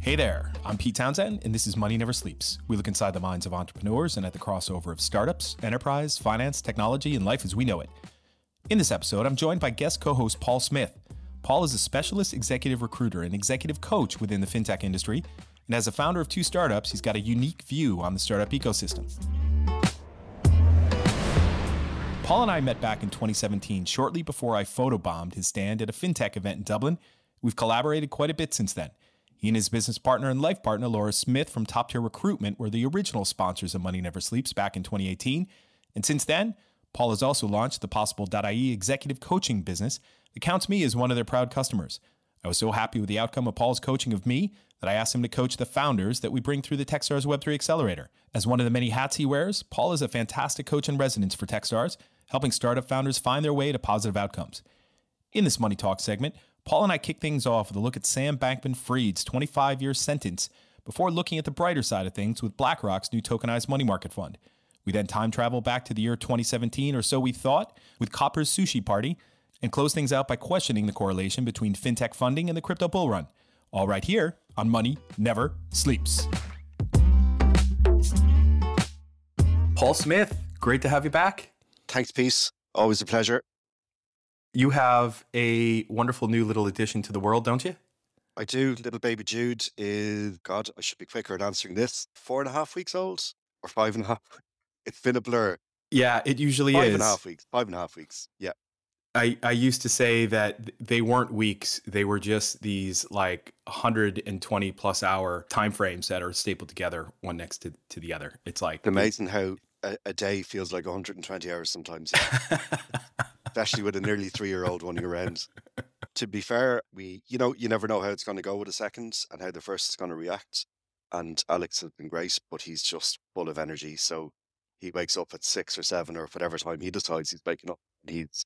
Hey there, I'm Pete Townsend, and this is Money Never Sleeps. We look inside the minds of entrepreneurs and at the crossover of startups, enterprise, finance, technology, and life as we know it. In this episode, I'm joined by guest co-host Paul Smyth. Paul is a specialist executive recruiter and executive coach within the Fintech industry, and as a founder of two startups, he's got a unique view on the startup ecosystem. Paul and I met back in 2017, shortly before I photobombed his stand at a Fintech event in Dublin. We've collaborated quite a bit since then. He and his business partner and life partner, Laura Smith from Top Tier Recruitment, were the original sponsors of Money Never Sleeps back in 2018. And since then, Paul has also launched the Possible.ie executive coaching business that counts me as one of their proud customers. I was so happy with the outcome of Paul's coaching of me that I asked him to coach the founders that we bring through the Techstars Web3 Accelerator. As one of the many hats he wears, Paul is a fantastic coach in residence for Techstars, helping startup founders find their way to positive outcomes. In this Money Talk segment, Paul and I kick things off with a look at Sam Bankman-Fried's 25-year sentence before looking at the brighter side of things with BlackRock's new tokenized money market fund. We then time travel back to the year 2017, or so we thought, with Copper's Sushi Party, and close things out by questioning the correlation between fintech funding and the crypto bull run. All right here on Money Never Sleeps. Paul Smyth, great to have you back. Thanks, Peace. Always a pleasure. You have a wonderful new little addition to the world, don't you? I do. Little baby Jude is, God, I should be quicker at answering this, 4.5 weeks old or 5.5. It's been a blur. Yeah, it usually is. Five and a half weeks. Yeah. I used to say that they weren't weeks. They were just these like 120 plus hour time frames that are stapled together one next to the other. It's like it's amazing how a day feels like 120 hours sometimes. Especially with a nearly 3-year-old running around. To be fair, you never know how it's going to go with the second and how the first is going to react. And Alex has been great, but he's just full of energy. So he wakes up at 6 or 7 or whatever time he decides he's waking up. And he's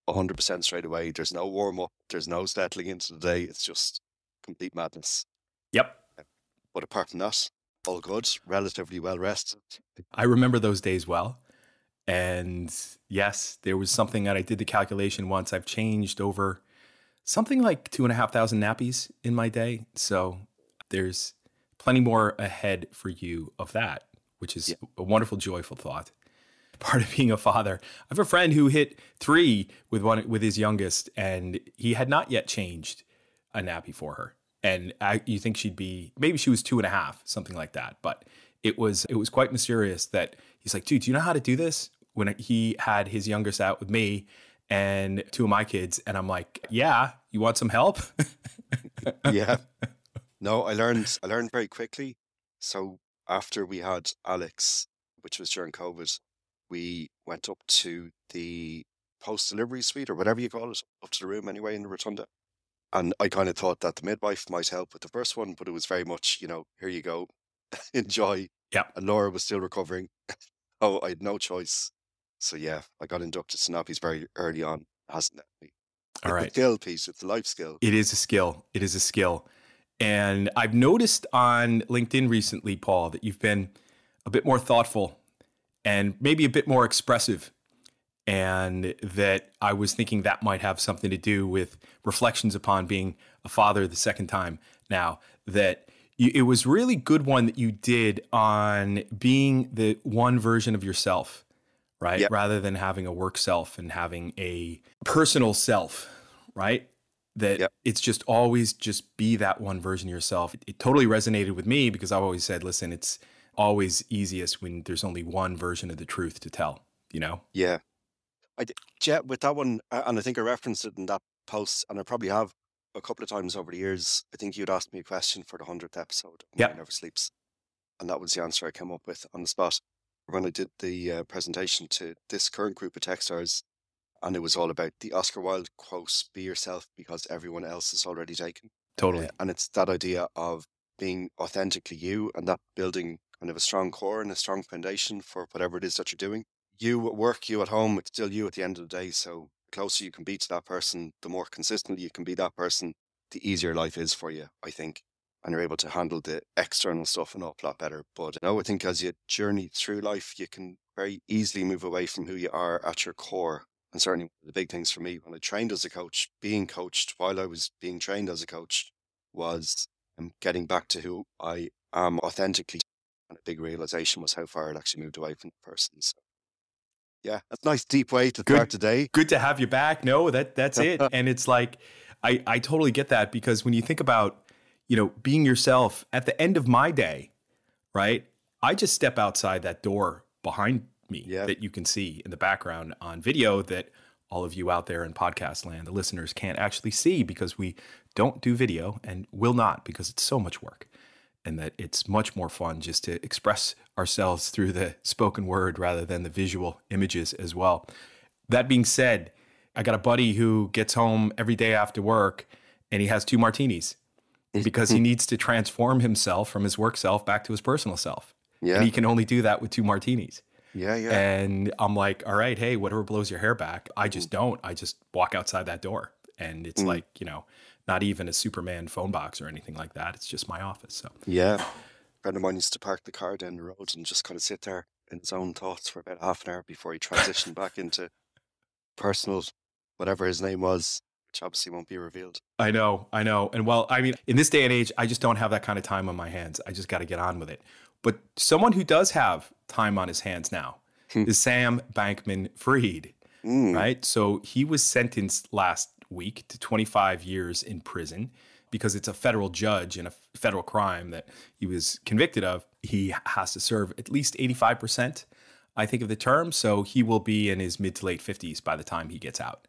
100% straight away. There's no warm up. There's no settling into the day. It's just complete madness. Yep. But apart from that, all good, relatively well rested. I remember those days well. And yes, there was something that I did the calculation once. I've changed over something like 2,500 nappies in my day. So there's plenty more ahead for you of that, which is a wonderful, joyful thought. Part of being a father. I have a friend who hit 3 with his youngest, and he had not yet changed a nappy for her. And you think maybe she was 2.5, something like that. But it was quite mysterious that he's like, dude, do you know how to do this? When he had his youngest out with me and 2 of my kids. And I'm like, yeah, you want some help? Yeah. No, I learned very quickly. So after we had Alex, which was during COVID, we went up to the post-delivery suite or whatever you call it, up to the room anyway in the rotunda. And I kind of thought that the midwife might help with the first one, but it was very much, here you go, enjoy. Yeah. And Laura was still recovering. Oh, I had no choice. So yeah, I got inducted to nappies very early on. Hasn't it? All right. It's a skill piece. It's a life skill. It is a skill. It is a skill. And I've noticed on LinkedIn recently, Paul, that you've been a bit more thoughtful and maybe a bit more expressive. And that I was thinking that might have something to do with reflections upon being a father the second time now. That it was really good one that you did on being the one version of yourself. Right? Yep. Rather than having a work self and having a personal self, right? That It's just always just be that one version of yourself. It totally resonated with me because I've always said, listen, it's always easiest when there's only one version of the truth to tell, Yeah. With that one, and I think I referenced it in that post, and I probably have a couple of times over the years. I think you'd asked me a question for the 100th episode of Money Never Sleeps. And that was the answer I came up with on the spot when I did the presentation to this current group of Techstars, and it was all about the Oscar Wilde quote, be yourself because everyone else is already taken. Totally. And it's that idea of being authentically you and that building kind of a strong core and a strong foundation for whatever it is that you're doing. You at work, you at home, it's still you at the end of the day. So the closer you can be to that person, the more consistently you can be that person, the easier life is for you, I think. And you're able to handle the external stuff an awful lot better. But I think as you journey through life, you can very easily move away from who you are at your core. And certainly one of the big things for me when I trained as a coach, being coached while I was being trained as a coach was and getting back to who I am authentically. And a big realization was how far it actually moved away from the person. So yeah, that's a nice deep way to start today. Good to have you back. No, that's it. And it's like, I totally get that, because when you think about, being yourself at the end of my day, right? I just step outside that door behind me that you can see in the background on video that all of you out there in podcast land, the listeners, can't actually see because we don't do video and will not, because it's so much work. And that it's much more fun just to express ourselves through the spoken word rather than the visual images as well. That being said, I got a buddy who gets home every day after work and he has 2 martinis because he needs to transform himself from his work self back to his personal self. Yeah. And he can only do that with 2 martinis. Yeah. And I'm like, all right, hey, whatever blows your hair back. I just don't. I just walk outside that door. And it's like, not even a Superman phone box or anything like that. It's just my office. So yeah, a friend of mine used to park the car down the road and just kind of sit there in his own thoughts for about half an hour before he transitioned back into personal, whatever his name was, which obviously won't be revealed. I know. And well, I mean, in this day and age, I just don't have that kind of time on my hands. I just got to get on with it. But someone who does have time on his hands now is Sam Bankman-Fried, right? So he was sentenced last week to 25 years in prison because it's a federal judge and a federal crime that he was convicted of. He has to serve at least 85%, I think, of the term. So he will be in his mid to late 50s by the time he gets out,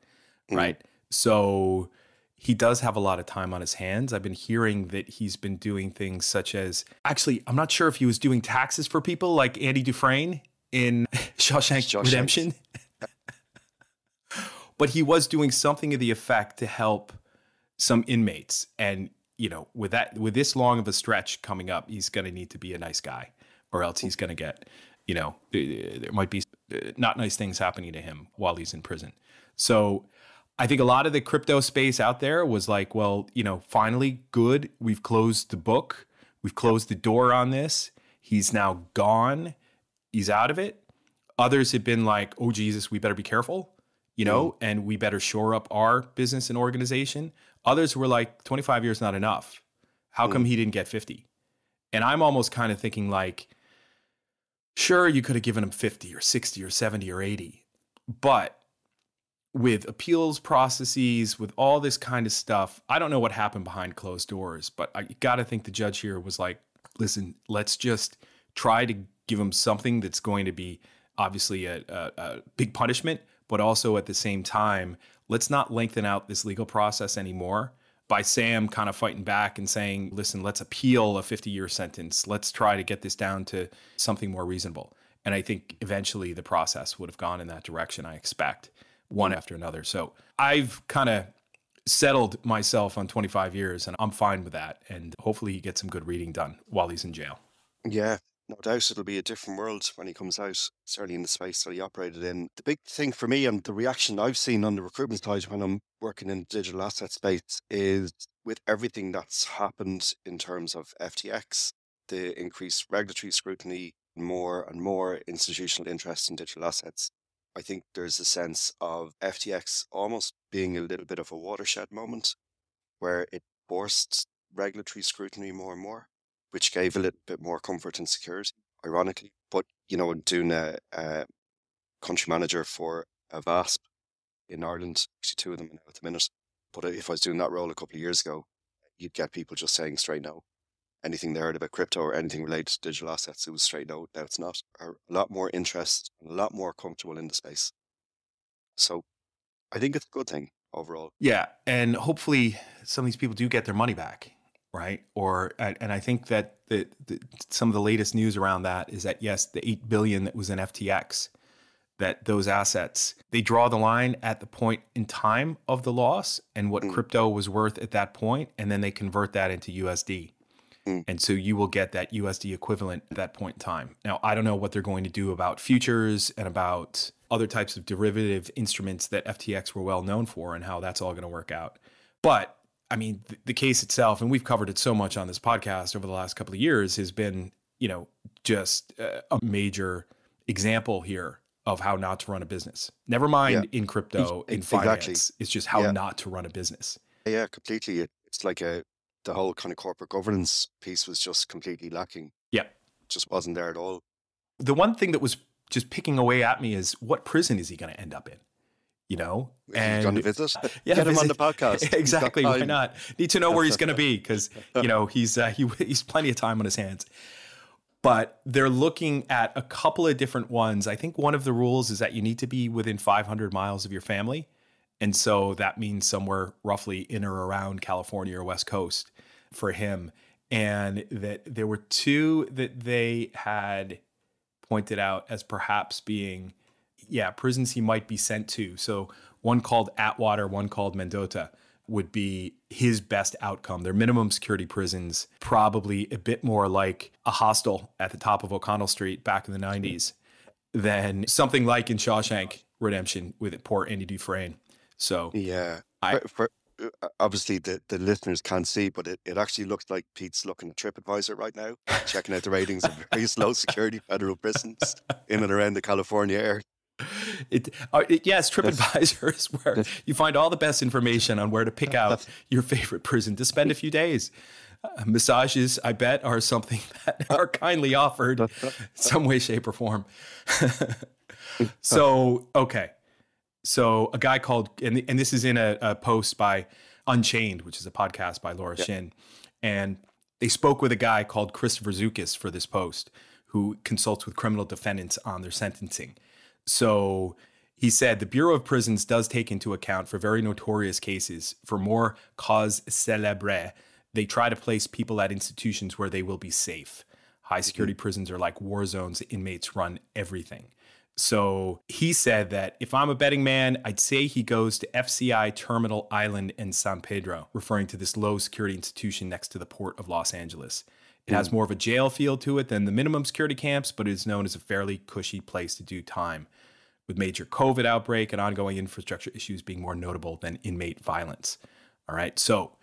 right? So he does have a lot of time on his hands. I've been hearing that he's been doing things such as, actually, I'm not sure if he was doing taxes for people like Andy Dufresne in Shawshank Redemption. But he was doing something of the effect to help some inmates. And, with this long of a stretch coming up, he's going to need to be a nice guy, or else he's going to get, there might be not nice things happening to him while he's in prison. So I think a lot of the crypto space out there was like, well, finally, good. We've closed the book. We've closed the door on this. He's now gone. He's out of it. Others have been like, oh, Jesus, we better be careful. And we better shore up our business and organization. Others were like, 25 years not enough. How come he didn't get 50? And I'm almost kind of thinking like, sure, you could have given him 50 or 60 or 70 or 80. But with appeals processes, with all this kind of stuff, I don't know what happened behind closed doors. But I got to think the judge here was like, listen, let's just try to give him something that's going to be obviously a big punishment, but also at the same time, let's not lengthen out this legal process anymore by Sam kind of fighting back and saying, listen, let's appeal a 50-year sentence. Let's try to get this down to something more reasonable. And I think eventually the process would have gone in that direction, I expect, one after another. So I've kind of settled myself on 25 years and I'm fine with that. And hopefully he gets some good reading done while he's in jail. Yeah. No doubt it'll be a different world when he comes out, certainly in the space that he operated in. The big thing for me and the reaction I've seen on the recruitment side when I'm working in the digital asset space is with everything that's happened in terms of FTX, the increased regulatory scrutiny, more and more institutional interest in digital assets. I think there's a sense of FTX almost being a little bit of a watershed moment where it forced regulatory scrutiny more and more, which gave a little bit more comfort and security, ironically. But, doing a country manager for a VASP in Ireland, actually 2 of them now at the minute. But if I was doing that role a couple of years ago, you'd get people just saying straight no. Anything they heard about crypto or anything related to digital assets, it was straight no. Now it's not. A lot more interest, a lot more comfortable in the space. So I think it's a good thing overall. Yeah. And hopefully some of these people do get their money back. Right. And I think that some of the latest news around that is that, yes, the $8 billion that was in FTX, that those assets, they draw the line at the point in time of the loss and what crypto was worth at that point, and then they convert that into USD. And so you will get that USD equivalent at that point in time. Now, I don't know what they're going to do about futures and about other types of derivative instruments that FTX were well known for and how that's all going to work out. But I mean, the case itself, and we've covered it so much on this podcast over the last couple of years, has been, just a major example here of how not to run a business. Never mind in crypto, in finance. Exactly. It's just how not to run a business. Yeah, completely. It's like the the whole kind of corporate governance piece was just completely lacking. Yeah. Just wasn't there at all. The one thing that was just picking away at me is, what prison is he going to end up in? And He's going to visit. Yeah, Get him on the podcast. Exactly. Why not? Need to know where he's going to be, because he's plenty of time on his hands. But they're looking at a couple of different ones. I think one of the rules is that you need to be within 500 miles of your family. And so that means somewhere roughly in or around California or West Coast for him. And that there were two that they had pointed out as perhaps being, prisons he might be sent to. So one called Atwater, one called Mendota would be his best outcome. They're minimum security prisons, probably a bit more like a hostel at the top of O'Connell Street back in the 90s than something like in Shawshank Redemption with poor Andy Dufresne. So yeah, obviously the listeners can't see, but it actually looks like Pete's looking at TripAdvisor right now, checking out the ratings of various low security federal prisons in and around the California area. Yes, TripAdvisor is where you find all the best information on where to pick out your favorite prison to spend a few days. Massages, I bet, are something that are kindly offered in some way, shape, or form. So, okay. So a guy called, and this is in a post by Unchained, which is a podcast by Laura Shin. And they spoke with a guy called Christopher Zoukis for this post, who consults with criminal defendants on their sentencing. So he said the Bureau of Prisons does take into account for very notorious cases. For more cause célèbre, they try to place people at institutions where they will be safe. High security prisons are like war zones. Inmates run everything. So he said that if I'm a betting man, I'd say he goes to FCI Terminal Island in San Pedro, referring to this low security institution next to the port of Los Angeles. It has more of a jail feel to it than the minimum security camps, but it is known as a fairly cushy place to do time, with major COVID outbreak and ongoing infrastructure issues being more notable than inmate violence. All right. So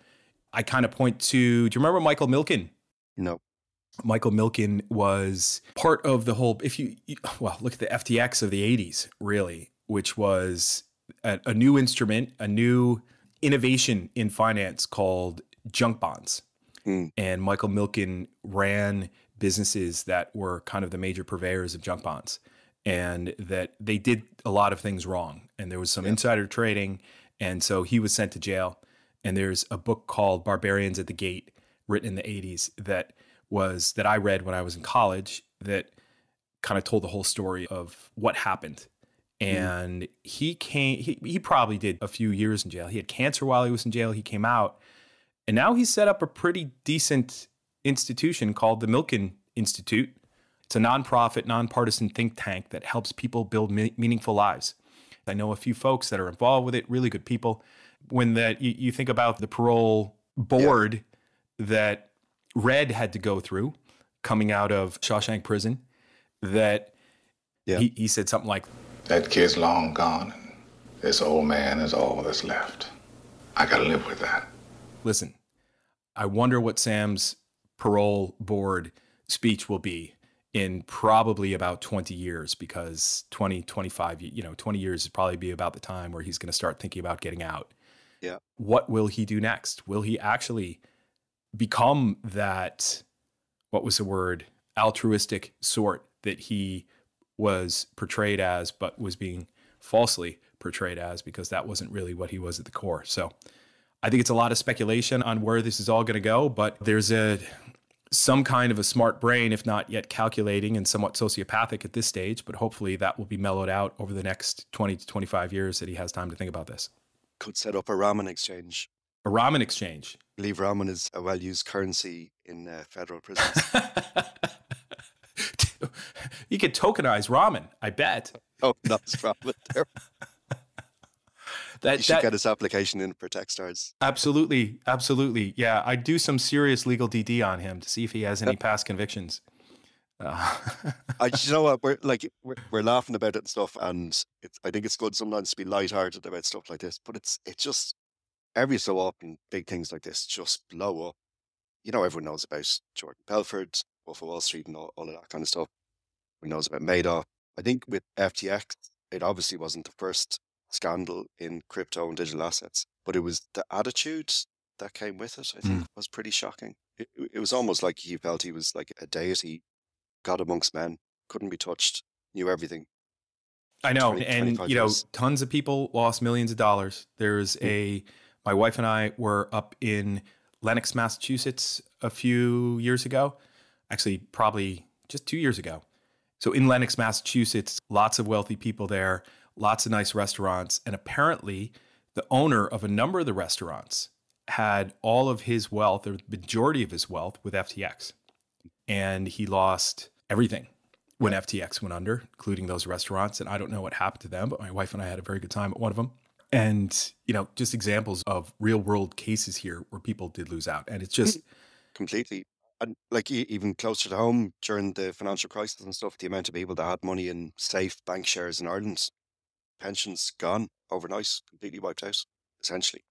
I kind of point to, do you remember Michael Milken? No. Michael Milken was part of the whole, look at the FTX of the 80s, really, which was a new instrument, a new innovation in finance called junk bonds. And Michael Milken ran businesses that were kind of the major purveyors of junk bonds, and that they did a lot of things wrong. And there was some insider trading. And so he was sent to jail. And there's a book called Barbarians at the Gate, written in the 80s, that I read when I was in college, that kind of told the whole story of what happened. And he probably did a few years in jail. He had cancer while he was in jail. He came out. And now he's set up a pretty decent institution called the Milken Institute. It's a nonprofit, nonpartisan think tank that helps people build meaningful lives. I know a few folks that are involved with it, really good people. When you think about the parole board that Red had to go through coming out of Shawshank Prison, that he said something like, "That kid's long gone, and this old man is all that's left. I got to live with that." Listen, I wonder what Sam's parole board speech will be in probably about 20 years, because 20 years is probably be about the time where he's going to start thinking about getting out. Yeah. What will he do next? Will he actually become that, what was the word, altruistic sort that he was portrayed as, but was being falsely portrayed as, because that wasn't really what he was at the core. So I think it's a lot of speculation on where this is all going to go, but there's some kind of a smart brain, if not yet calculating and somewhat sociopathic at this stage, but hopefully that will be mellowed out over the next 20 to 25 years that he has time to think about this. Could set up a ramen exchange. A ramen exchange. I believe ramen is a well-used currency in federal prisons. You could tokenize ramen, I bet. Oh, that's ramen there. You should get his application in for Techstars. Absolutely. Absolutely. Yeah, I'd do some serious legal DD on him to see if he has any past convictions. You know what? We're laughing about it and stuff, and I think it's good sometimes to be lighthearted about stuff like this. But it's just every so often big things like this just blow up. Everyone knows about Jordan Belfort, Wolf of Wall Street, and all of that kind of stuff. Everyone knows about Madoff. I think with FTX, it obviously wasn't the first scandal in crypto and digital assets, but it was the attitude that came with it, I think, was pretty shocking. It was almost like he felt he was like a deity, God amongst men, couldn't be touched, knew everything. I know. 25 years. Tons of people lost millions of dollars. My wife and I were up in Lenox, Massachusetts a few years ago. Actually, probably just 2 years ago. So in Lenox, Massachusetts, lots of wealthy people there, lots of nice restaurants. And apparently the owner of a number of the restaurants had all of his wealth, or the majority of his wealth, with FTX. And he lost everything when FTX went under, including those restaurants. And I don't know what happened to them, but my wife and I had a very good time at one of them. And, just examples of real world cases here where people did lose out. And it's just completely. And like even closer to home during the financial crisis and stuff, the amount of people that had money in safe bank shares in Ireland, pensions gone overnight, completely wiped out, essentially.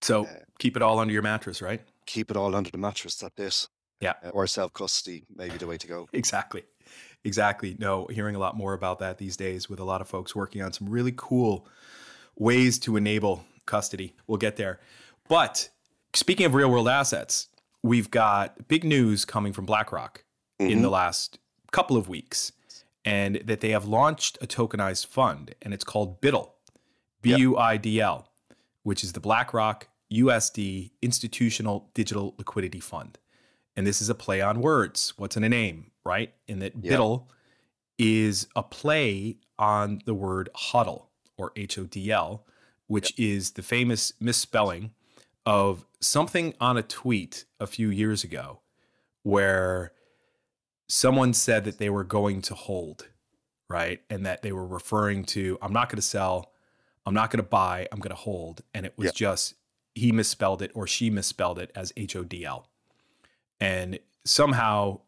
So keep it all under your mattress, right? Keep it all under the mattress, that's it. Yeah. Or self-custody, maybe the way to go. Exactly. No, hearing a lot more about that these days with a lot of folks working on some really cool ways to enable custody. We'll get there. But speaking of real world assets, we've got big news coming from BlackRock in the last couple of weeks, and that they have launched a tokenized fund, and it's called BUIDL, BUIDL, which is the BlackRock USD Institutional Digital Liquidity Fund. And this is a play on words. What's in a name, right? In that BUIDL is a play on the word HODL, or HODL, which is the famous misspelling of something on a tweet a few years ago where someone said that they were going to hold, right? And that they were referring to, I'm not going to sell, I'm not going to buy, I'm going to hold. And it was just, he misspelled it or she misspelled it as HODL. And somehow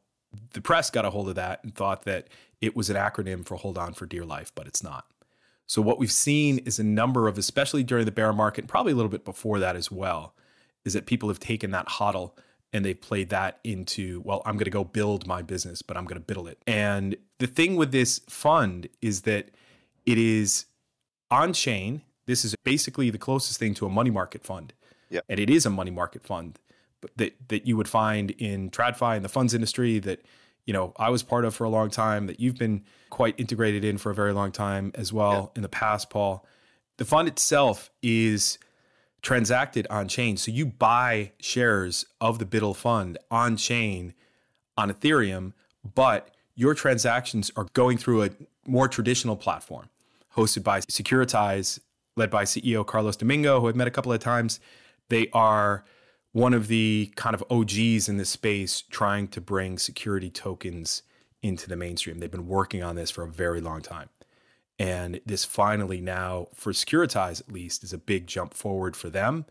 the press got a hold of that and thought that it was an acronym for hold on for dear life, but it's not. So what we've seen is a number of, especially during the bear market, probably a little bit before that as well, is that people have taken that HODL and they've played that into, well, I'm going to go build my business, but I'm going to BUIDL it. And the thing with this fund is that it is on chain. This is basically the closest thing to a money market fund. And it is a money market fund that you would find in TradFi and the funds industry that, I was part of for a long time, that you've been quite integrated in for a very long time as well in the past, Paul. The fund itself is transacted on chain. So you buy shares of the BUIDL fund on chain on Ethereum, but your transactions are going through a more traditional platform hosted by Tokenized, led by CEO Carlos Domingo, who I've met a couple of times. They are one of the kind of OGs in this space trying to bring security tokens into the mainstream. They've been working on this for a very long time. And this finally now, for Securitize at least, is a big jump forward for them.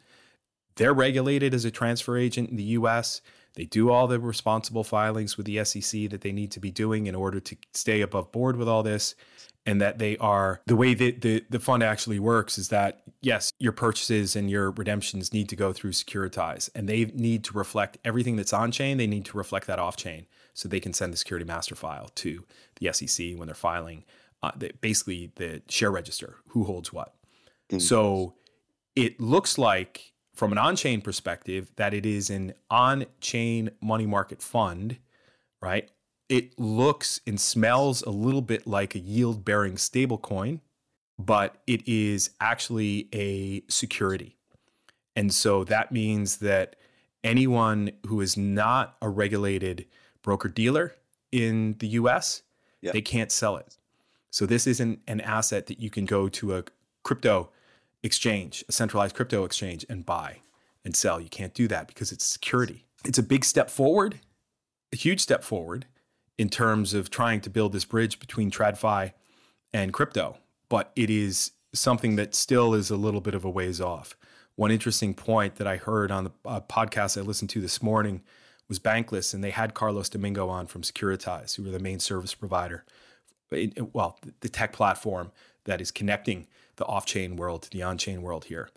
They're regulated as a transfer agent in the US. They do all the responsible filings with the SEC that they need to be doing in order to stay above board with all this. And that they are, the way that the fund actually works is that, yes, your purchases and your redemptions need to go through Securitize, and they need to reflect everything that's on chain. They need to reflect that off chain so they can send the security master file to the SEC when they're filing basically the share register, who holds what. So it looks like, from an on-chain perspective, that it is an on-chain money market fund, right? It looks and smells a little bit like a yield-bearing stablecoin, but it is actually a security. And so that means that anyone who is not a regulated broker-dealer in the US, they can't sell it. So this isn't an asset that you can go to a crypto exchange, a centralized crypto exchange, and buy and sell. You can't do that because it's security. It's a big step forward, a huge step forward, in terms of trying to build this bridge between TradFi and crypto, but it is something that still is a little bit of a ways off. One interesting point that I heard on the podcast I listened to this morning was Bankless, and they had Carlos Domingo on from Securitize, who are the main service provider, the tech platform that is connecting the off-chain world to the on-chain world here.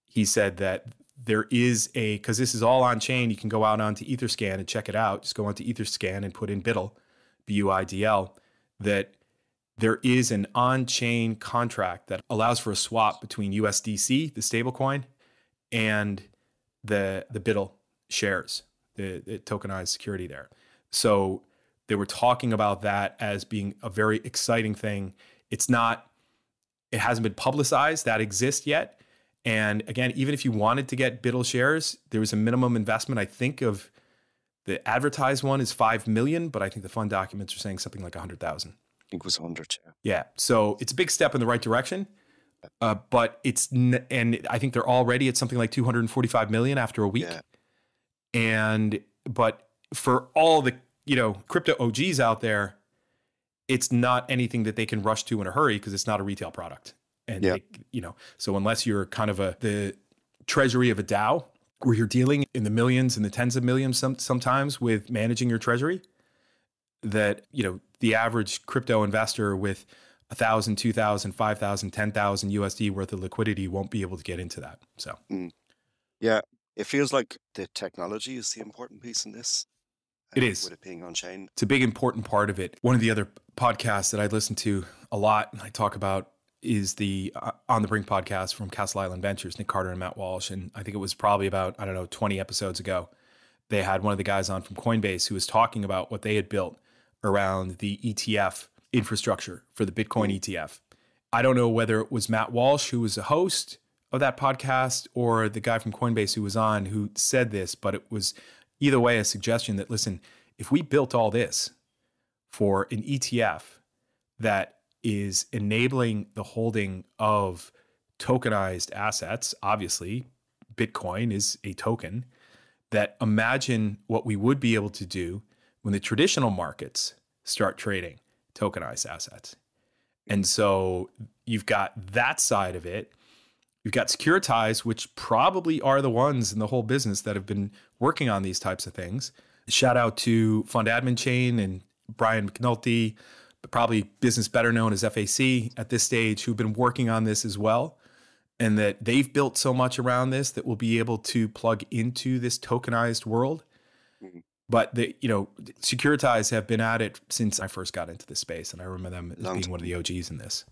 He said that there is because this is all on chain, you can go out onto Etherscan and check it out. Just go onto Etherscan and put in BUIDL, BUIDL, that there is an on-chain contract that allows for a swap between USDC, the stablecoin, and the BUIDL shares, the tokenized security there. So they were talking about that as being a very exciting thing. It hasn't been publicized that exists yet. And again, even if you wanted to get BUIDL shares, there was a minimum investment, I think, of the advertised one is 5 million, but I think the fund documents are saying something like 100,000. I think it was 100, yeah. Yeah. So it's a big step in the right direction. But and I think they're already at something like 245 million after a week. Yeah. But for all the, crypto OGs out there, it's not anything that they can rush to in a hurry because it's not a retail product. And, so unless you're kind of the treasury of a DAO where you're dealing in the millions and the tens of millions sometimes with managing your treasury, that, the average crypto investor with 1,000, 2,000, 5,000, 10,000 USD worth of liquidity won't be able to get into that. So, yeah, it feels like the technology is the important piece in this. It is. With it being on chain. It's a big important part of it. One of the other podcasts that I listen to a lot and I talk about is the On the Brink podcast from Castle Island Ventures, Nick Carter and Matt Walsh. And I think it was probably about, 20 episodes ago. They had one of the guys on from Coinbase who was talking about what they had built around the ETF infrastructure for the Bitcoin ETF. I don't know whether it was Matt Walsh, who was a host of that podcast, or the guy from Coinbase who was on who said this, but it was either way a suggestion that, listen, if we built all this for an ETF that is enabling the holding of tokenized assets, obviously Bitcoin is a token, that imagine what we would be able to do when the traditional markets start trading tokenized assets. And so you've got that side of it. You've got Securitized, which probably are the ones in the whole business that have been working on these types of things. Shout out to Fund Admin Chain and Brian McNulty, but probably business better known as FAC at this stage, who've been working on this as well. And that they've built so much around this that we'll be able to plug into this tokenized world. But Securitized have been at it since I first got into this space. And I remember them as being one of the OGs in this.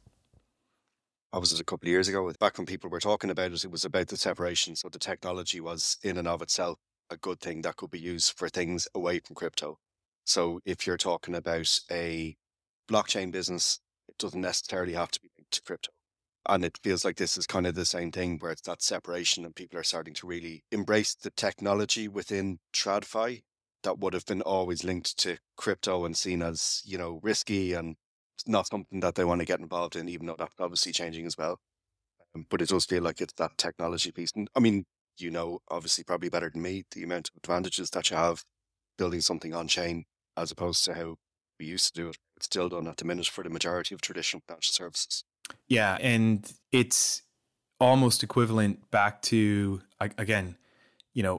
I was a couple of years ago, back when people were talking about it, it was about the separation. So the technology was in and of itself a good thing that could be used for things away from crypto. So if you're talking about a blockchain business, it doesn't necessarily have to be linked to crypto. And it feels like this is kind of the same thing where it's that separation and people are starting to really embrace the technology within TradFi that would have been always linked to crypto and seen as, risky and not something that they want to get involved in, even though that's obviously changing as well. But it does feel like it's that technology piece. And I mean, obviously probably better than me, the amount of advantages that you have building something on chain as opposed to how we used to do it. It's still done at the minute for the majority of traditional financial services. Yeah, and it's almost equivalent back to, again,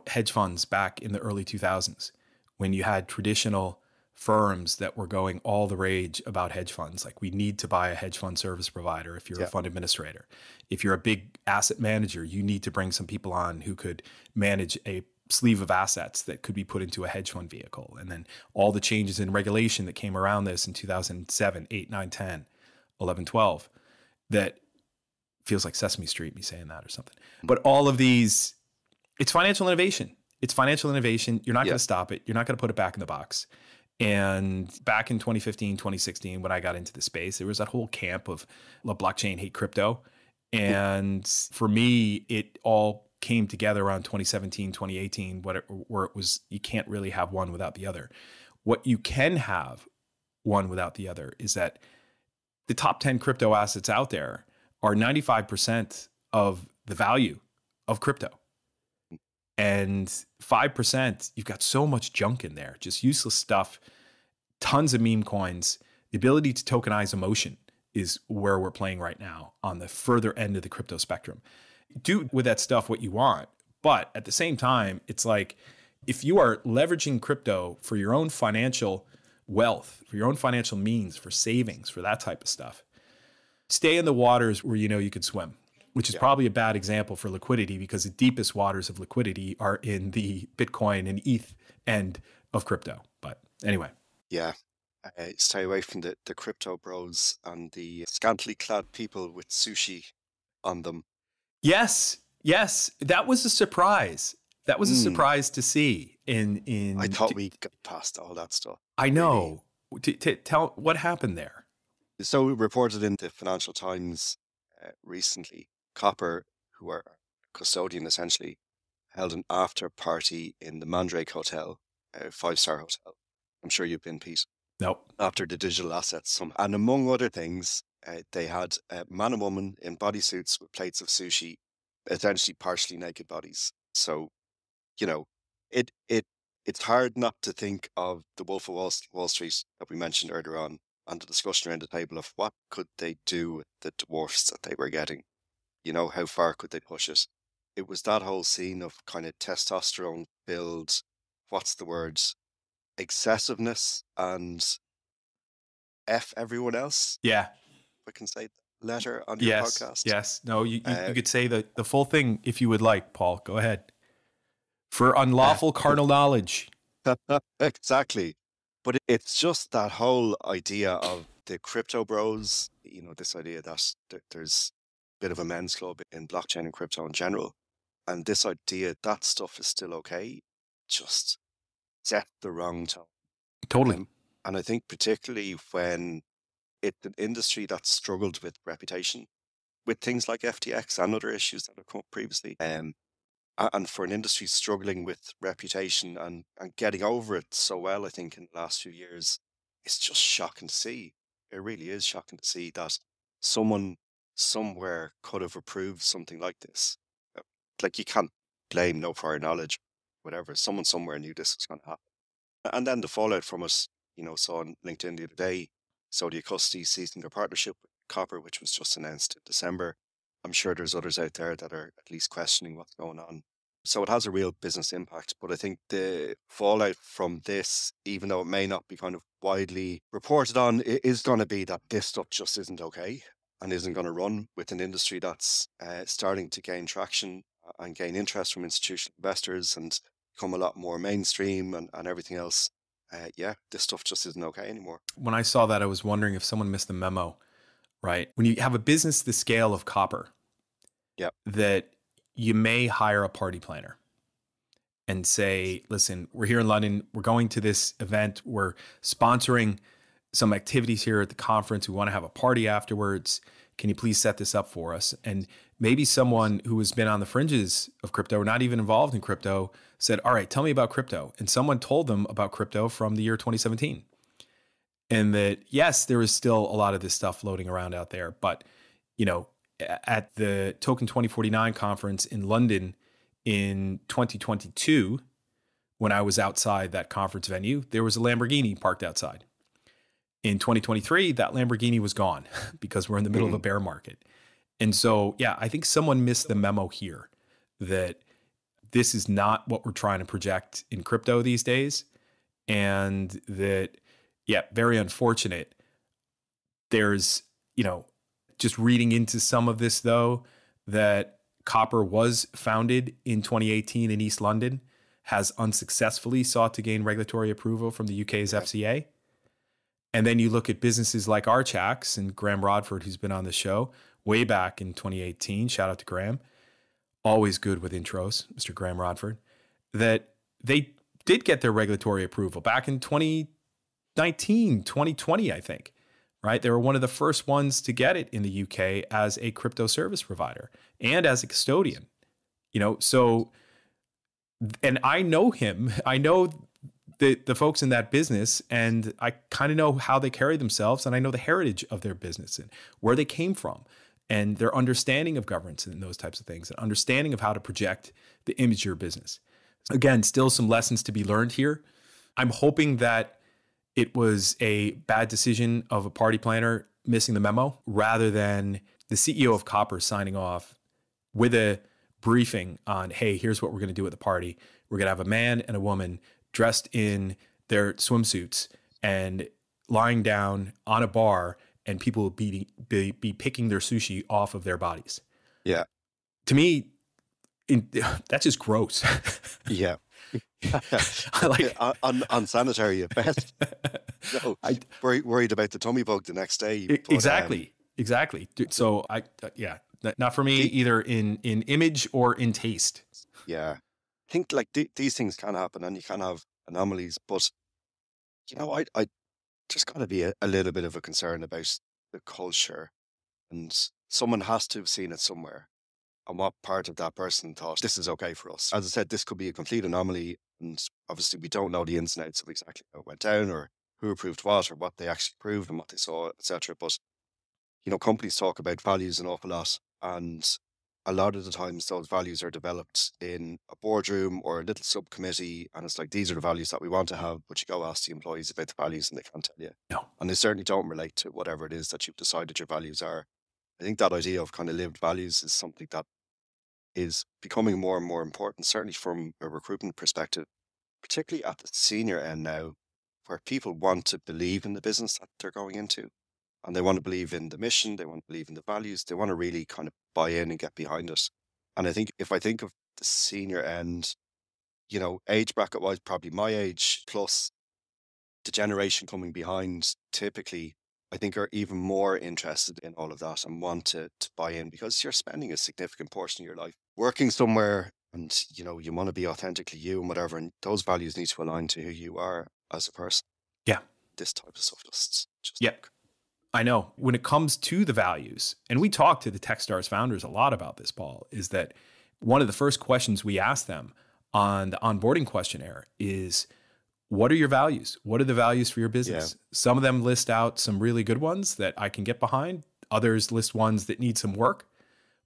hedge funds back in the early 2000s when you had traditional firms that were going all the rage about hedge funds. Like, we need to buy a hedge fund service provider if you're a fund administrator. If you're a big asset manager, you need to bring some people on who could manage a sleeve of assets that could be put into a hedge fund vehicle. And then all the changes in regulation that came around this in 2007, 8, 9, 10, 11, 12, that feels like Sesame Street, me saying that or something. But all of these, it's financial innovation. It's financial innovation. You're not going to stop it. You're not going to put it back in the box. And back in 2015, 2016, when I got into the space, there was that whole camp of blockchain hate crypto. And for me, it all came together around 2017, 2018, where it was, you can't really have one without the other. What you can have one without the other is that the top 10 crypto assets out there are 95% of the value of crypto. And 5%, you've got so much junk in there, just useless stuff, tons of meme coins. The ability to tokenize emotion is where we're playing right now on the further end of the crypto spectrum. Do with that stuff what you want. But at the same time, it's like, if you are leveraging crypto for your own financial wealth, for your own financial means, for savings, for that type of stuff, stay in the waters where you could swim, which is probably a bad example for liquidity, because the deepest waters of liquidity are in the Bitcoin and ETH end of crypto. But anyway. Yeah. Stay away from the crypto bros and the scantily clad people with sushi on them. Yes. That was a surprise. That was a surprise to see. I thought we got past all that stuff. I know. Tell what happened there. So we reported in the Financial Times recently, Copper, who are custodian essentially, held an after party in the Mandrake Hotel, a 5-star hotel. I'm sure you've been, Pete. Nope. After the digital assets. And among other things, they had a man and woman in bodysuits with plates of sushi, essentially partially naked bodies. So, you know, it's hard not to think of the Wolf of Wall Street that we mentioned earlier on, and the discussion around the table of what could they do with the dwarfs that they were getting. You know, how far could they push it? It was that whole scene of kind of testosterone build, what's the word, excessiveness, and F everyone else. Yeah. If I can say that letter on your podcast. Yes. No, you could say the full thing if you would like, Paul. Go ahead. For unlawful carnal knowledge. Exactly. But it's just that whole idea of the crypto bros, you know, this idea that there's a bit of a men's club in blockchain and crypto in general. And this idea that stuff is still okay, just set the wrong tone. Totally. And I think particularly when it's an industry that struggled with reputation, with things like FTX and other issues that have come up previously, and for an industry struggling with reputation and getting over it so well, I think in the last few years, it's just shocking to see. It really is shocking to see that someone somewhere could have approved something like this. Like, you can't blame no prior knowledge, whatever. Someone somewhere knew this was going to happen. And then the fallout from it, you know, saw on LinkedIn the other day, Saudi Custody ceasing their partnership with Copper, which was just announced in December. I'm sure there's others out there that are at least questioning what's going on. So it has a real business impact. But I think the fallout from this, even though it may not be kind of widely reported on, it is going to be that this stuff just isn't okay and isn't going to run with an industry that's starting to gain traction and gain interest from institutional investors and become a lot more mainstream and everything else. This stuff just isn't okay anymore. When I saw that, I was wondering if someone missed the memo, right? When you have a business the scale of Copper, that you may hire a party planner and say, listen, we're here in London. We're going to this event. We're sponsoring some activities here at the conference. We want to have a party afterwards. Can you please set this up for us? And maybe someone who has been on the fringes of crypto or not even involved in crypto said, all right, tell me about crypto. And someone told them about crypto from the year 2017. And that, yes, there is still a lot of this stuff floating around out there. But, you know, at the Token 2049 conference in London in 2022, when I was outside that conference venue, there was a Lamborghini parked outside. In 2023, that Lamborghini was gone because we're in the middle of a bear market. And so, yeah, I think someone missed the memo here that this is not what we're trying to project in crypto these days. And that, yeah, very unfortunate. There's, you know, just reading into some of this, though, that Copper was founded in 2018 in East London, has unsuccessfully sought to gain regulatory approval from the UK's FCA. And then you look at businesses like Archax and Graham Rodford, who's been on the show way back in 2018. Shout out to Graham. Always good with intros, Mr. Graham Rodford. That they did get their regulatory approval back in 2019, 2020, I think. Right? They were one of the first ones to get it in the UK as a crypto service provider and as a custodian. You know, so, and I know him. I know the folks in that business, and I kind of know how they carry themselves, and I know the heritage of their business and where they came from and their understanding of governance and those types of things, and understanding of how to project the image of your business. Again, still some lessons to be learned here. I'm hoping that it was a bad decision of a party planner missing the memo rather than the CEO of Copper signing off with a briefing on, hey, here's what we're going to do at the party. We're going to have a man and a woman dressed in their swimsuits and lying down on a bar, and people will be picking their sushi off of their bodies. Yeah. To me, that's just gross. Yeah. Like, unsanitary at best. No, worried about the tummy bug the next day. But, exactly. So not for me either in image or in taste. Yeah. think like these things can happen and you can have anomalies, but I there's got to be a little bit of a concern about the culture, and someone has to have seen it somewhere. And what part of that person thought this is okay for us? As I said, this could be a complete anomaly, and obviously we don't know the ins and outs of exactly how it went down, or who approved what, or what they actually proved and what they saw, etc. But companies talk about values an awful lot, and a lot of the times those values are developed in a boardroom or a little subcommittee, and it's like, these are the values that we want to have, but you go ask the employees about the values and they can't tell you. No. And they certainly don't relate to whatever it is that you've decided your values are. I think that idea of kind of lived values is something that is becoming more and more important, certainly from a recruitment perspective, particularly at the senior end now, where people want to believe in the business that they're going into. And they want to believe in the mission, they want to believe in the values, they want to really kind of buy in and get behind it. And I think if I think of the senior end, age bracket wise, probably my age plus the generation coming behind, typically, I think are even more interested in all of that and want to buy in, because you're spending a significant portion of your life working somewhere, and you want to be authentically you and whatever, and those values need to align to who you are as a person. Yeah. This type of stuff just yeah. I know when it comes to the values, and we talk to the Techstars founders a lot about this, Paul, is that one of the first questions we ask them on the onboarding questionnaire is, what are your values? What are the values for your business? Yeah. Some of them list out some really good ones that I can get behind. Others list ones that need some work.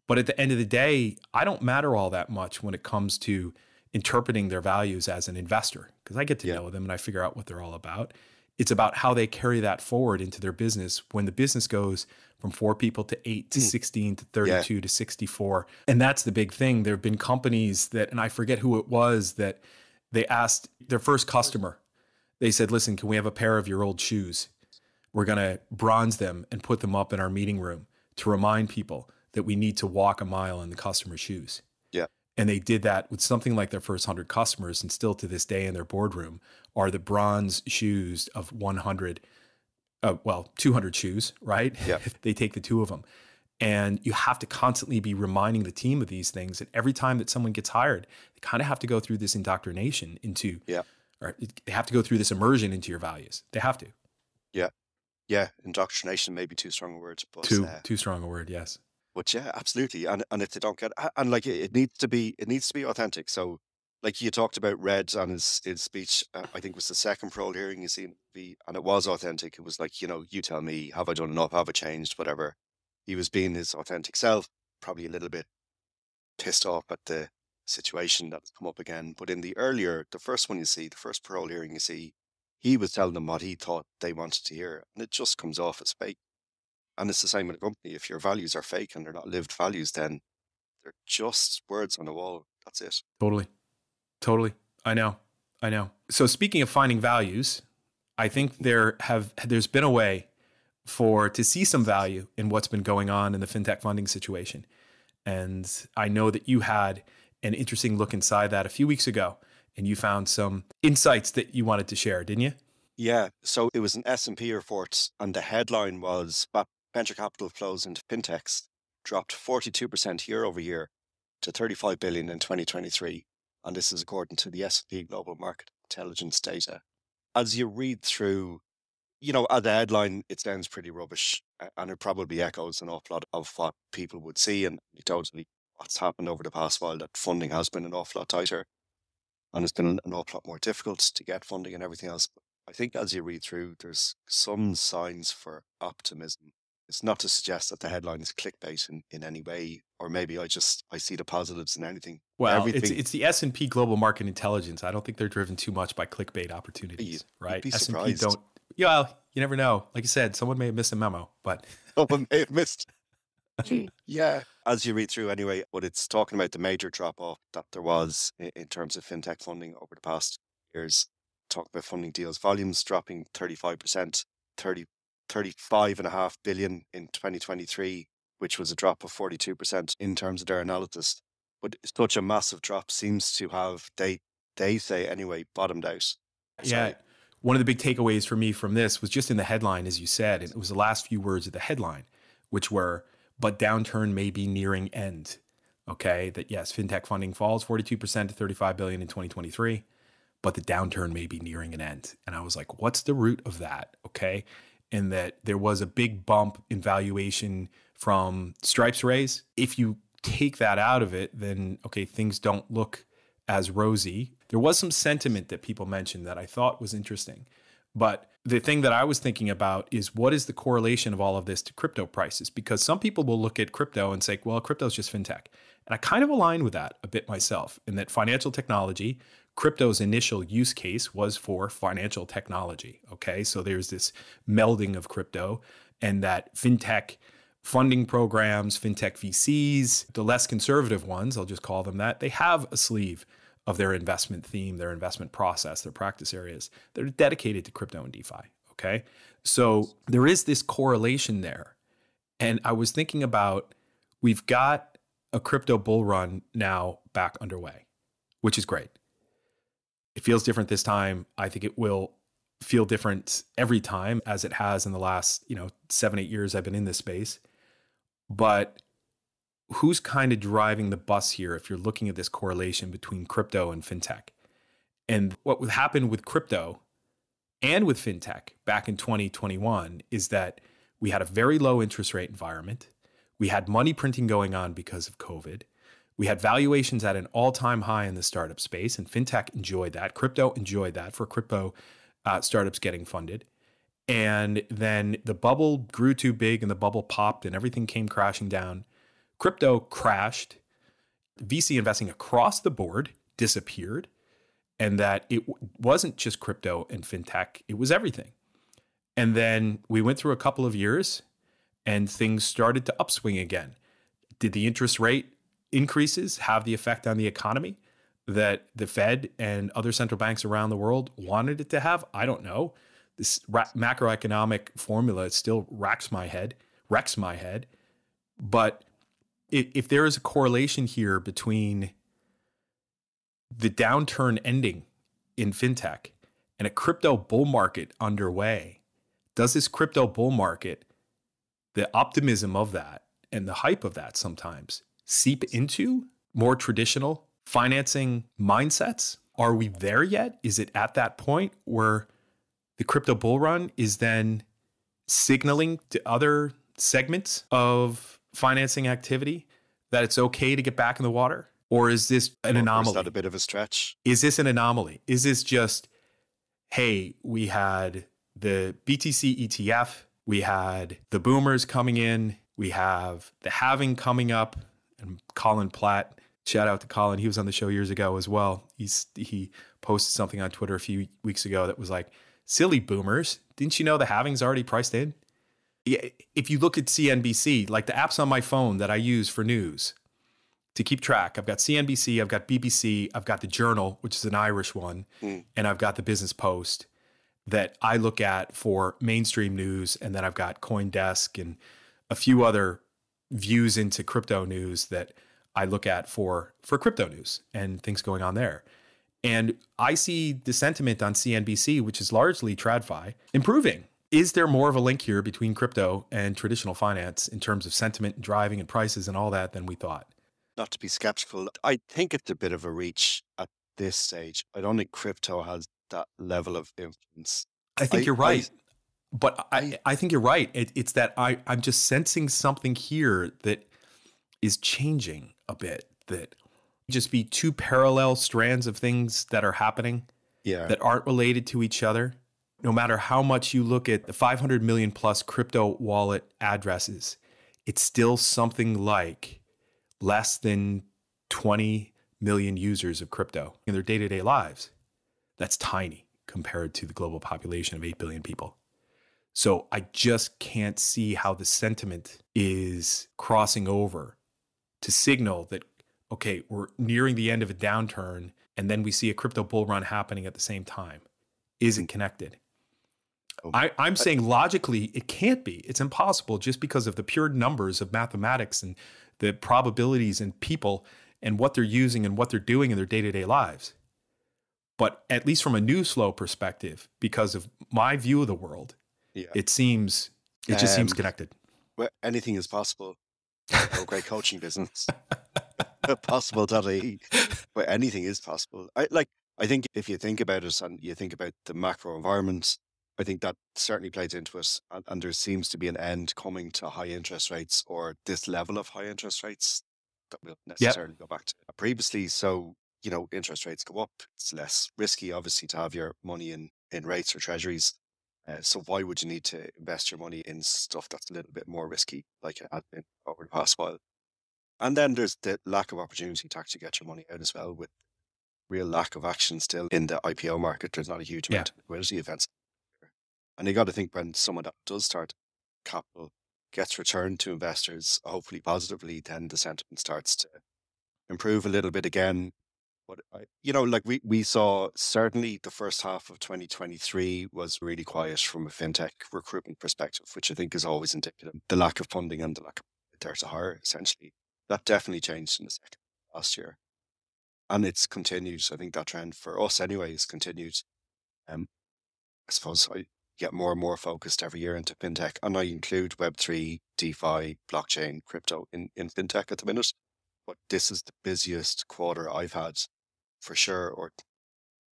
But at the end of the day, I don't matter all that much when it comes to interpreting their values as an investor, because I get to know them and I figure out what they're all about. It's about how they carry that forward into their business when the business goes from 4 people to 8 to 16 to 32 to 64. And that's the big thing. There have been companies that, and I forget who it was, that they asked their first customer, they said, listen, can we have a pair of your old shoes? We're going to bronze them and put them up in our meeting room to remind people that we need to walk a mile in the customer's shoes. Yeah. And they did that with something like their first 100 customers, and still to this day in their boardroom are the bronze shoes of 200 shoes, right? Yeah. They take the 2 of them. And you have to constantly be reminding the team of these things. And every time that someone gets hired, they kind of have to go through this indoctrination into, or they have to go through this immersion into your values. They have to. Yeah. Yeah. Indoctrination may be too strong a word, but too strong a word. Yes. But yeah, absolutely. And if they don't get, and like it needs to be authentic. So like you talked about Red on his speech, I think it was the second parole hearing you seen, and it was authentic. It was like, you tell me, have I done enough? Have I changed? Whatever. He was being his authentic self, probably a little bit pissed off at the situation that's come up again. But in the first one you see, the first parole hearing you see, he was telling them what he thought they wanted to hear. And it just comes off as fake. And it's the same in a company. If your values are fake and they're not lived values, then they're just words on the wall. That's it. Totally. I know. So speaking of finding values, I think there's been a way to see some value in what's been going on in the fintech funding situation. And I know that you had an interesting look inside that a few weeks ago, and you found some insights that you wanted to share, didn't you? Yeah. So it was an S&P report, and the headline was venture capital flows into fintechs dropped 42% year over year to 35 billion in 2023. And this is according to the S&P Global Market Intelligence data. As you read through, at the headline, it sounds pretty rubbish, and it probably echoes an awful lot of what people would see, and totally what's happened over the past while, that funding has been an awful lot tighter, and it's been an awful lot more difficult to get funding and everything else. But I think as you read through, there's some signs for optimism. It's not to suggest that the headline is clickbait in any way, or maybe I see the positives in anything. Well, it's the S&P Global Market Intelligence. I don't think they're driven too much by clickbait opportunities, right? You'd be surprised. S&P you never know. Like you said, someone may have missed a memo, but someone may have missed. Yeah, as you read through anyway, but it's talking about the major drop-off that there was in terms of fintech funding over the past years. Talk about funding deals, volumes dropping 35%, 35.5 billion in 2023, which was a drop of 42% in terms of their analysis. But such a massive drop seems to have, they say anyway, bottomed out. Yeah. One of the big takeaways for me from this was just in the headline, as you said, and it was the last few words of the headline, which were, but downturn may be nearing end. Okay, that yes, fintech funding falls 42% to 35 billion in 2023, but the downturn may be nearing an end. And I was like, what's the root of that? Okay, and that there was a big bump in valuation from Stripe's raise. If you take that out of it, then okay, things don't look as rosy. There was some sentiment that people mentioned that I thought was interesting. But the thing that I was thinking about is what is the correlation of all of this to crypto prices? Because some people will look at crypto and say, well, crypto is just fintech. And I kind of align with that a bit myself in that financial technology, crypto's initial use case was for financial technology. Okay, so there's this melding of crypto and that fintech funding programs, fintech VCs, the less conservative ones, I'll just call them that, they have a sleeve of their investment theme, their investment process, their practice areas that are dedicated to crypto and DeFi. Okay, so there is this correlation there. And I was thinking about, we've got a crypto bull run now back underway, which is great. It feels different this time. I think it will feel different every time as it has in the last, 7-8 years I've been in this space. But who's kind of driving the bus here if you're looking at this correlation between crypto and fintech? And what would happen with crypto and with fintech back in 2021 is that we had a very low interest rate environment. We had money printing going on because of COVID. We had valuations at an all-time high in the startup space, and fintech enjoyed that. Crypto enjoyed that for crypto startups getting funded. And then the bubble grew too big and the bubble popped and everything came crashing down. Crypto crashed. VC investing across the board disappeared. And that it wasn't just crypto and fintech, it was everything. And then we went through a couple of years and things started to upswing again. Did the interest rate increases have the effect on the economy that the Fed and other central banks around the world wanted it to have? I don't know. This macroeconomic formula still wrecks my head. But if there is a correlation here between the downturn ending in fintech and a crypto bull market underway, does this crypto bull market, the optimism of that and the hype of that sometimes seep into more traditional financing mindsets? Are we there yet? Is it at that point where the crypto bull run is then signaling to other segments of financing activity that it's okay to get back in the water? Or is this an anomaly? Is that a bit of a stretch? Is this an anomaly? Is this just, hey, we had the BTC ETF, we had the boomers coming in, we have the halving coming up, and Colin Platt, shout out to Colin, he was on the show years ago as well. He posted something on Twitter a few weeks ago that was like, silly boomers, didn't you know the halving's already priced in? If you look at CNBC, like the apps on my phone that I use for news to keep track, I've got CNBC, I've got BBC, I've got the Journal, which is an Irish one, and I've got the Business Post that I look at for mainstream news, and then I've got CoinDesk and a few other views into crypto news that I look at for crypto news and things going on there. And I see the sentiment on CNBC, which is largely TradFi, improving. Is there more of a link here between crypto and traditional finance in terms of sentiment and driving and prices and all that than we thought? Not to be skeptical, I think it's a bit of a reach at this stage. I don't think crypto has that level of influence. I think you're right. But I think you're right. It's that I'm just sensing something here that is changing a bit, that just be two parallel strands of things that are happening that aren't related to each other. No matter how much you look at the 500 million plus crypto wallet addresses, it's still something like less than 20 million users of crypto in their day-to-day lives. That's tiny compared to the global population of 8 billion people. So I just can't see how the sentiment is crossing over to signal that, okay, we're nearing the end of a downturn and then we see a crypto bull run happening at the same time. Isn't connected. I'm saying logically, it can't be. It's impossible just because of the pure numbers of mathematics and the probabilities and people and what they're using and what they're doing in their day-to-day lives. But at least from a news flow perspective, because of my view of the world, it just seems connected. Well, anything is possible. Oh, great coaching business. possible.ie, where anything is possible. I think if you think about it and you think about the macro environment, I think that certainly plays into it. And there seems to be an end coming to high interest rates, or this level of high interest rates that will necessarily go back to previously. So, interest rates go up. It's less risky, obviously, to have your money in rates or treasuries. So why would you need to invest your money in stuff that's a little bit more risky, like it had been over the past while? And then there's the lack of opportunity to actually get your money out as well, with real lack of action still in the IPO market. There's not a huge amount of liquidity events. And you got to think, when some of that does start, capital gets returned to investors, hopefully positively, then the sentiment starts to improve a little bit again. But, we saw certainly the first half of 2023 was really quiet from a fintech recruitment perspective, which I think is always indicative of the lack of funding and the lack of there to hire, essentially. That definitely changed in the second last year. And it's continued. I think that trend for us anyway is continued. I suppose I get more and more focused every year into fintech, and I include Web3, DeFi, blockchain, crypto in fintech at the minute. But this is the busiest quarter I've had for sure, or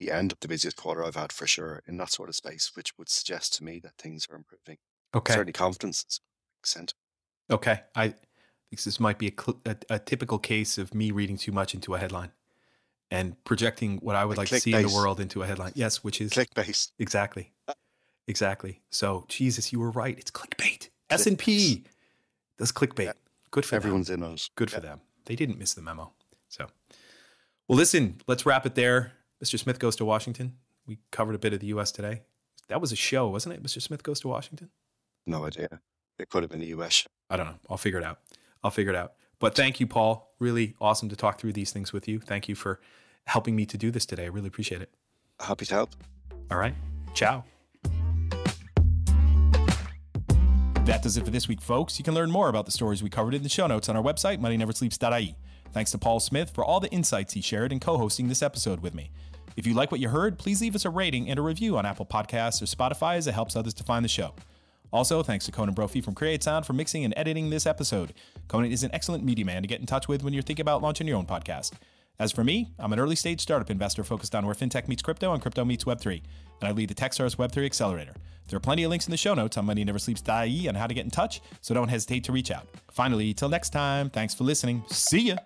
the end of the busiest quarter I've had for sure in that sort of space, which would suggest to me that things are improving. Okay. Certainly confidence is %. Okay. I think this might be a typical case of me reading too much into a headline and projecting what I would like to see in the world into a headline. Yes, which is clickbait. Exactly. So, Jesus, you were right. It's clickbait. S&P does clickbait. Yeah. Good for Everyone's them. in on it. Good for them. They didn't miss the memo. So, well, listen, let's wrap it there. Mr. Smith Goes to Washington. We covered a bit of the U.S. today. That was a show, wasn't it? Mr. Smith Goes to Washington? No idea. It could have been a U.S. show. I don't know. I'll figure it out. But thank you, Paul. Really awesome to talk through these things with you. Thank you for helping me to do this today. I really appreciate it. Happy to help. All right. Ciao. That does it for this week, folks. You can learn more about the stories we covered in the show notes on our website, moneyneversleeps.ie. Thanks to Paul Smith for all the insights he shared in co-hosting this episode with me. If you like what you heard, please leave us a rating and a review on Apple Podcasts or Spotify, as it helps others to find the show. Also, thanks to Conan Brophy from Create Sound for mixing and editing this episode. Conan is an excellent media man to get in touch with when you're thinking about launching your own podcast. As for me, I'm an early-stage startup investor focused on where fintech meets crypto and crypto meets Web3, and I lead the Techstars Web3 Accelerator. There are plenty of links in the show notes on moneyneversleeps.ie on how to get in touch, so don't hesitate to reach out. Finally, till next time, thanks for listening. See ya!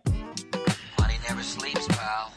Money never sleeps, pal.